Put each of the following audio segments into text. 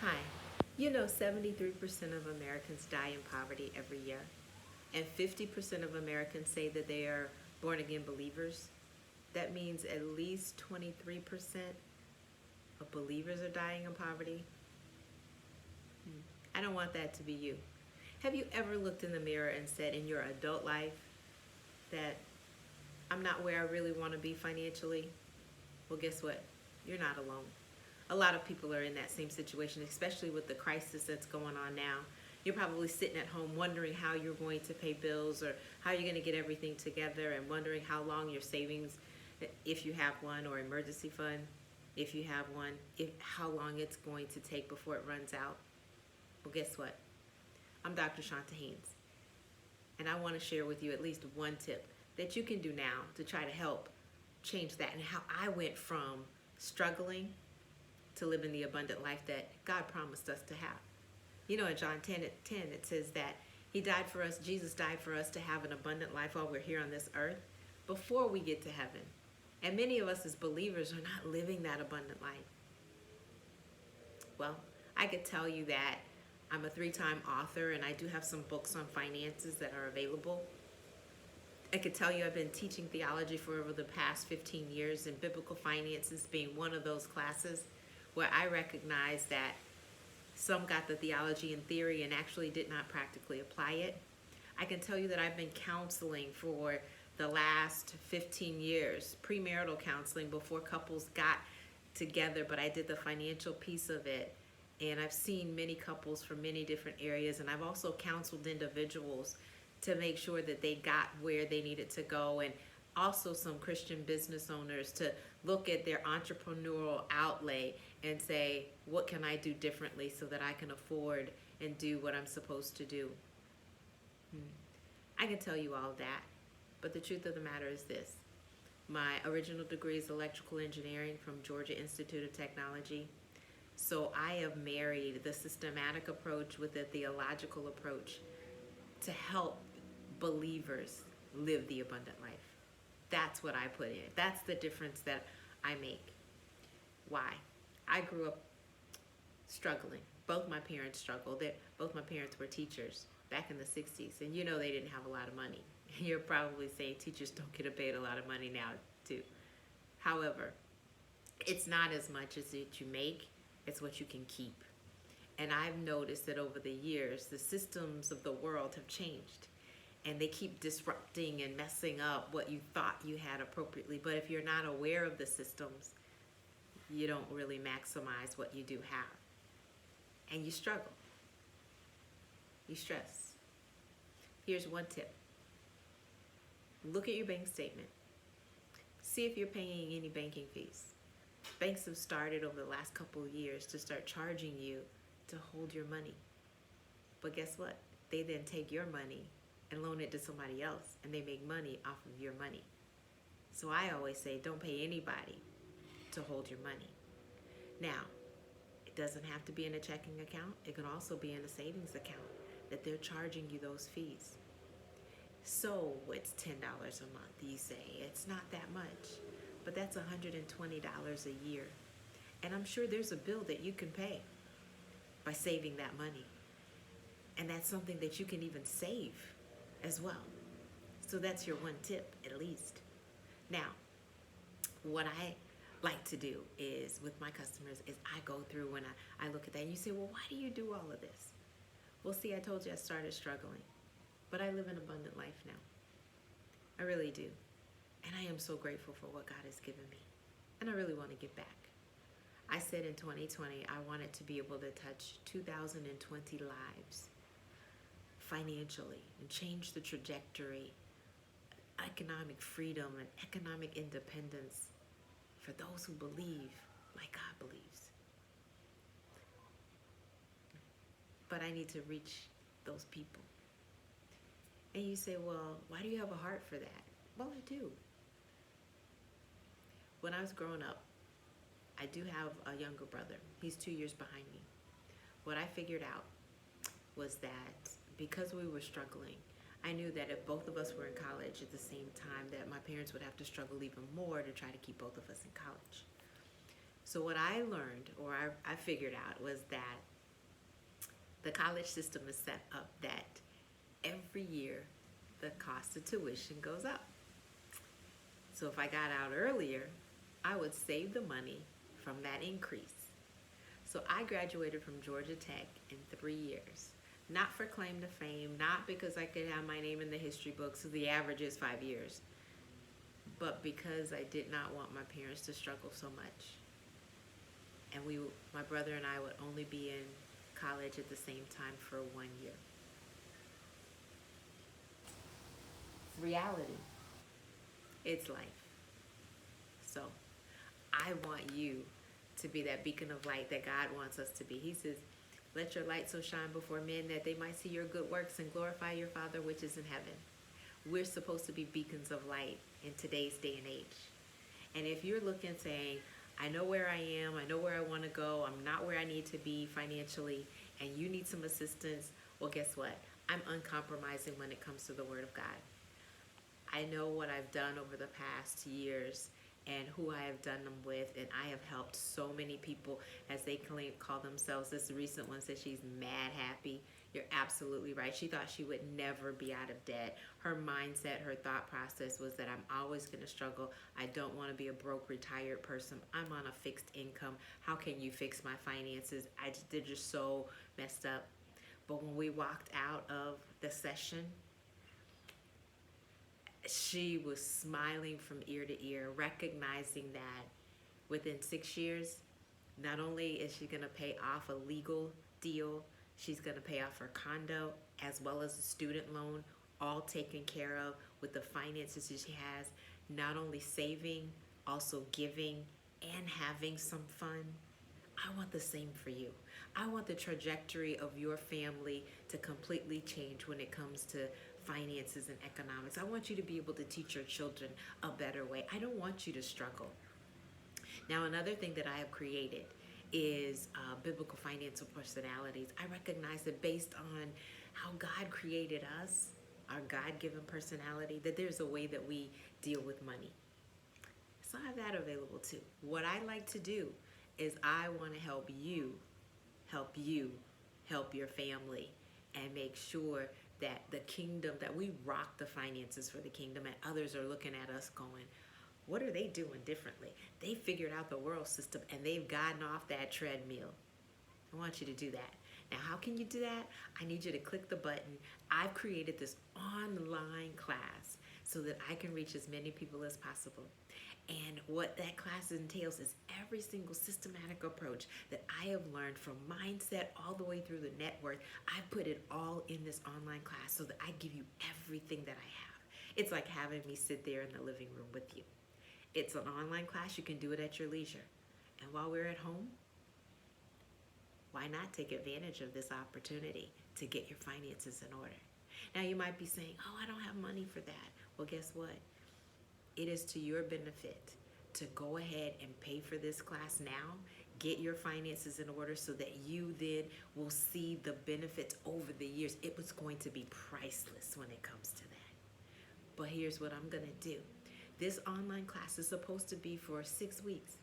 Hi. 73% of Americans die in poverty every year, and 50% of Americans say that they are born again believers. That means at least 23% of believers are dying in poverty. I don't want that to be you. Have you ever looked in the mirror and said in your adult life that I'm not where I really want to be financially? Well, guess what? You're not alone. A lot of people are in that same situation, especially with the crisis that's going on now. You're probably sitting at home wondering how you're going to pay bills or how you're going to get everything together, and wondering how long your savings, if you have one, or emergency fund, if you have one, if how long it's going to take before it runs out. Well, guess what? I'm Dr. Chonta Haynes, and I want to share with you at least one tip that you can do now to try to help change that, and how I went from struggling to living the abundant life that God promised us to have. In John 10:10, it says that He died for us, Jesus died for us to have an abundant life while we're here on this earth before we get to heaven. And many of us as believers are not living that abundant life. Well, I could tell you that I'm a 3-time author, and I do have some books on finances that are available. I could tell you I've been teaching theology for over the past 15 years, and biblical finances being one of those classes where I recognize that some got the theology in theory and actually did not practically apply it. I can tell you that I've been counseling for the last 15 years, premarital counseling before couples got together, but I did the financial piece of it. And I've seen many couples from many different areas, and I've also counseled individuals to make sure that they got where they needed to go, and also some Christian business owners to look at their entrepreneurial outlay and say, what can I do differently so that I can afford and do what I'm supposed to do? I can tell you all that, but the truth of the matter is this. My original degree is electrical engineering from Georgia Institute of Technology. So I have married the systematic approach with the theological approach to help believers live the abundant life. That's what I put in. That's the difference that I make. Why? I grew up struggling. Both my parents struggled. Both my parents were teachers back in the 60s, and they didn't have a lot of money. You're probably saying teachers don't get paid a lot of money now, too. However, it's not as much as that you make, it's what you can keep. And I've noticed that over the years, the systems of the world have changed, and they keep disrupting and messing up what you thought you had appropriately. But if you're not aware of the systems, you don't really maximize what you do have. And you struggle. You stress. Here's one tip. Look at your bank statement. See if you're paying any banking fees. Banks have started over the last couple of years to start charging you to hold your money. But guess what? They then take your money and loan it to somebody else, and they make money off of your money. So I always say, don't pay anybody to hold your money. Now, it doesn't have to be in a checking account. It can also be in a savings account that they're charging you those fees. So it's $10 a month, you say. It's not that much, but that's $120 a year. And I'm sure there's a bill that you can pay by saving that money. And that's something that you can even save as well. So that's your one tip, at least. Now, what I like to do is with my customers is I go through and I look at that, and you say, well, why do you do all of this? Well, see, I told you I started struggling, but I live an abundant life now. I really do. And I am so grateful for what God has given me. And I really want to give back. I said in 2020, I wanted to be able to touch 2,020 lives financially and change the trajectory, economic freedom and economic independence for those who believe like God believes. But I need to reach those people. And you say, well, why do you have a heart for that? Well, I do. When I was growing up, I do have a younger brother. He's 2 years behind me. What I figured out was that because we were struggling, I knew that if both of us were in college at the same time, that my parents would have to struggle even more to try to keep both of us in college. So what I learned, or I figured out, was that the college system is set up that every year the cost of tuition goes up. So if I got out earlier, I would save the money from that increase. So I graduated from Georgia Tech in 3 years. Not for claim to fame, not because I could have my name in the history books, so the average is 5 years, but because I did not want my parents to struggle so much. And my brother and I would only be in college at the same time for 1 year. Reality. It's life. So I want you to be that beacon of light that God wants us to be. He says, let your light so shine before men that they might see your good works and glorify your Father which is in heaven. We're supposed to be beacons of light in today's day and age. And if you're looking saying, I know where I am, I know where I want to go, I'm not where I need to be financially, and you need some assistance, well, guess what? I'm uncompromising when it comes to the Word of God. I know what I've done over the past years and who I have done them with, and I have helped so many people as they call themselves. This recent one said she's mad happy. You're absolutely right. She thought she would never be out of debt. Her mindset, her thought process was that I'm always going to struggle. I don't want to be a broke retired person. I'm on a fixed income. How can you fix my finances? They're just so messed up. But when we walked out of the session, she was smiling from ear to ear, recognizing that within 6 years, not only is she going to pay off a legal deal, she's going to pay off her condo as well as a student loan, all taken care of with the finances that she has, not only saving, also giving and having some fun. I want the same for you. I want the trajectory of your family to completely change when it comes to finances and economics. I want you to be able to teach your children a better way. I don't want you to struggle. Now, another thing that I have created is biblical financial personalities. I recognize that based on how God created us, our God-given personality, that there's a way that we deal with money. So I have that available too. What I like to do is I want to help you help your family, and make sure that the kingdom, that we rock the finances for the kingdom, and others are looking at us going, what are they doing differently? They figured out the world system and they've gotten off that treadmill. I want you to do that. Now, how can you do that? I need you to click the button. I've created this online class so that I can reach as many people as possible. And what that class entails is every single systematic approach that I have learned, from mindset all the way through the net worth. I put it all in this online class so that I give you everything that I have. It's like having me sit there in the living room with you. It's an online class. You can do it at your leisure. And while we're at home, why not take advantage of this opportunity to get your finances in order? Now, you might be saying, oh, I don't have money for that. Well, guess what? It is to your benefit to go ahead and pay for this class now, get your finances in order so that you then will see the benefits over the years. It was going to be priceless when it comes to that. But here's what I'm going to do. This online class is supposed to be for 6 weeks.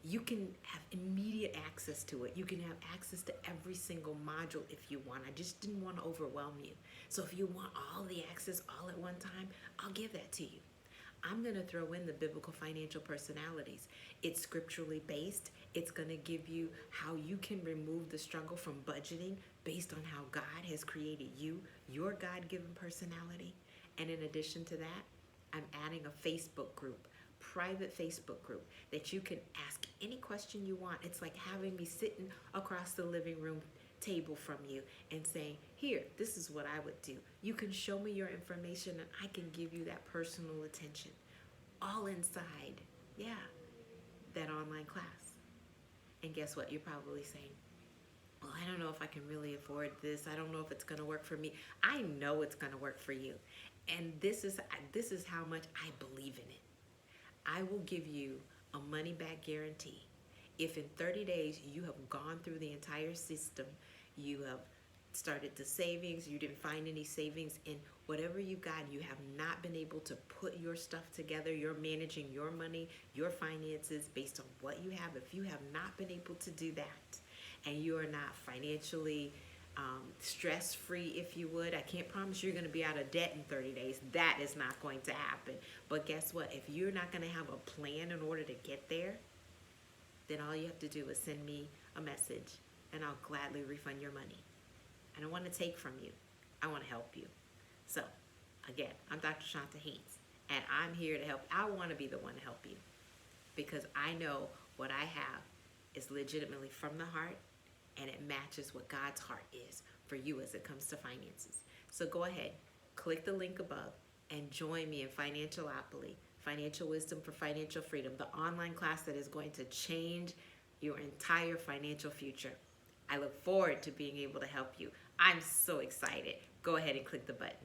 You can have immediate access to it. You can have access to every single module if you want. I just didn't want to overwhelm you. So if you want all the access all at one time, I'll give that to you. I'm going to throw in the biblical financial personalities. It's scripturally based. It's going to give you how you can remove the struggle from budgeting based on how God has created you, your God-given personality. And in addition to that, I'm adding a Facebook group, private Facebook group, that you can ask any question you want. It's like having me sitting across the living room table from you and saying, here, this is what I would do. You can show me your information and I can give you that personal attention, all inside, that online class. And guess what? You're probably saying, well, I don't know if I can really afford this. I don't know if it's going to work for me. I know it's going to work for you. And this is how much I believe in it. I will give you a money-back guarantee. If in 30 days you have gone through the entire system, you have started the savings, you didn't find any savings in whatever you got, you have not been able to put your stuff together, you're managing your money, your finances based on what you have. If you have not been able to do that, and you are not financially stress-free, if you would, I can't promise you're going to be out of debt in 30 days. That is not going to happen. But guess what? If you're not going to have a plan in order to get there, then all you have to do is send me a message, and I'll gladly refund your money. I don't want to take from you. I want to help you. So, again, I'm Dr. Chonta Haynes, and I'm here to help. I want to be the one to help you because I know what I have is legitimately from the heart, and it matches what God's heart is for you as it comes to finances. So go ahead, click the link above, and join me in Financialopoly, Financial Wisdom for Financial Freedom, the online class that is going to change your entire financial future. I look forward to being able to help you. I'm so excited. Go ahead and click the button.